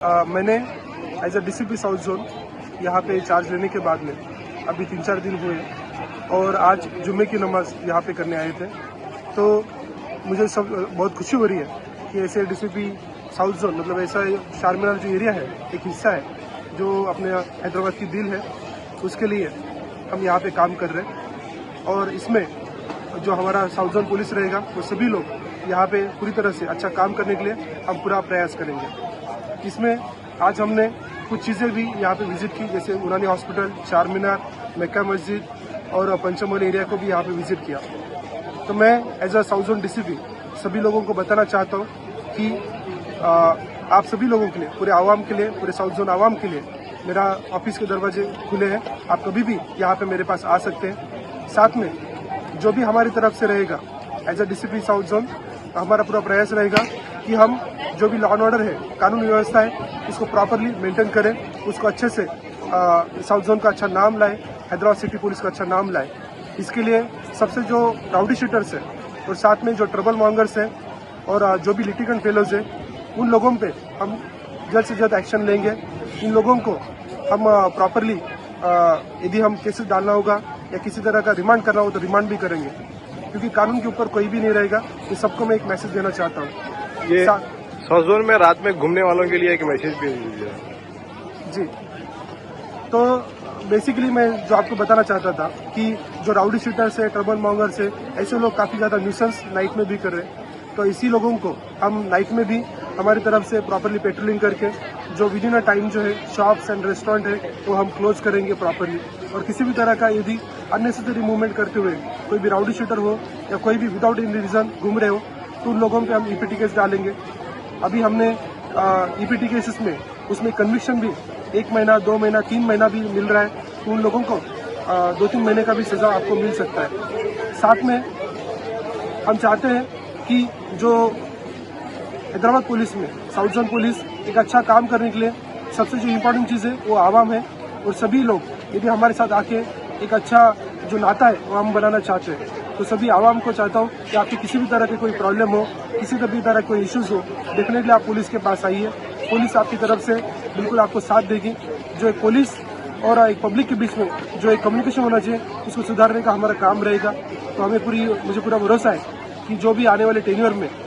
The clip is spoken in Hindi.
मैंने as a DCP south zone यहाँ पे चार्ज लेने के बाद में अभी 3-4 दिन हुए और आज जुम्मे की नमाज यहाँ पे करने आए थे। तो मुझे सब बहुत खुशी हो रही है कि ऐसे डीसीपी साउथ जोन मतलब ऐसा चार मीनार जो एरिया है एक हिस्सा है जो अपने हैदराबाद की दिल है, उसके लिए हम यहाँ पे काम कर रहे हैं। और इसमें जो हमारा साउथ जोन पुलिस रहेगा वो सभी लोग यहाँ पे पूरी तरह से अच्छा काम करने के लिए हम पूरा प्रयास करेंगे। इसमें आज हमने कुछ चीज़ें भी यहाँ पे विजिट की, जैसे उरानी हॉस्पिटल, चार मीनार, मक्का मस्जिद और पंचमोल एरिया को भी यहाँ पे विजिट किया। तो मैं as a south zone DCP सभी लोगों को बताना चाहता हूँ कि आप सभी लोगों के लिए, पूरे आवाम के लिए, पूरे साउथ जोन आवाम के लिए मेरा ऑफिस के दरवाजे खुले हैं। आप कभी भी यहाँ पे मेरे पास आ सकते हैं। साथ में जो भी हमारी तरफ से रहेगा as a DCP south zone, हमारा पूरा प्रयास रहेगा कि हम जो भी लॉ एंड ऑर्डर है, कानून व्यवस्था है, उसको प्रॉपरली मेंटेन करें, उसको अच्छे से साउथ जोन का अच्छा नाम लाए, हैदराबाद सिटी पुलिस का अच्छा नाम लाए। इसके लिए सबसे जो राउडी शीटर्स है और साथ में जो ट्रबल मॉन्गर्स हैं और जो भी लिटिगेंट फेलोज है, उन लोगों पे हम जल्द से जल्द एक्शन लेंगे। इन लोगों को हम प्रॉपरली यदि हम केसेस डालना होगा या किसी तरह का रिमांड करना हो तो रिमांड भी करेंगे, क्योंकि कानून के ऊपर कोई भी नहीं रहेगा। ये सबको मैं एक मैसेज देना चाहता हूँ। ये साउथ जोन में रात में घूमने वालों के लिए एक मैसेज भी दीजिए। जी, तो बेसिकली मैं जो आपको बताना चाहता था कि जो राउडी शीटर्स है, ट्रबल मॉन्गर्स है, ऐसे लोग काफ़ी ज़्यादा न्यूसेंस नाइट में भी कर रहे हैं। तो इसी लोगों को हम नाइट में भी हमारी तरफ से प्रॉपरली पेट्रोलिंग करके जो विद इन अ टाइम जो है शॉप्स एंड रेस्टोरेंट है वो हम क्लोज करेंगे प्रॉपरली। और किसी भी तरह का यदि अननेसेसरी मूवमेंट करते हुए कोई भी राउडी शीटर हो या कोई भी विदाउट एनी रीजन घूम रहे हो तो उन लोगों पे हम ईपीटी केस डालेंगे। अभी हमने ईपीटी केसेस में उसमें कन्विक्शन भी 1 महीना, 2 महीना, 3 महीना भी मिल रहा है, तो उन लोगों को 2-3 महीने का भी सजा आपको मिल सकता है। साथ में हम चाहते हैं कि जो हैदराबाद पुलिस में साउथ जोन पुलिस एक अच्छा काम करने के लिए सबसे जो इम्पोर्टेंट चीज़ है वो आवाम है। और सभी लोग यदि हमारे साथ आके एक अच्छा जो नाता है वो हम बनाना चाहते हैं, तो सभी आवाम को चाहता हूँ कि आपकी किसी भी तरह की कोई प्रॉब्लम हो, किसी भी तरह कोई इश्यूज हो, डेफिनेटली आप पुलिस के पास आइए। पुलिस आपकी तरफ से बिल्कुल आपको साथ देगी। जो एक पुलिस और एक पब्लिक के बीच में जो एक कम्युनिकेशन होना चाहिए उसको सुधारने का हमारा काम रहेगा। तो मुझे पूरा भरोसा है कि जो भी आने वाले टेन्योर में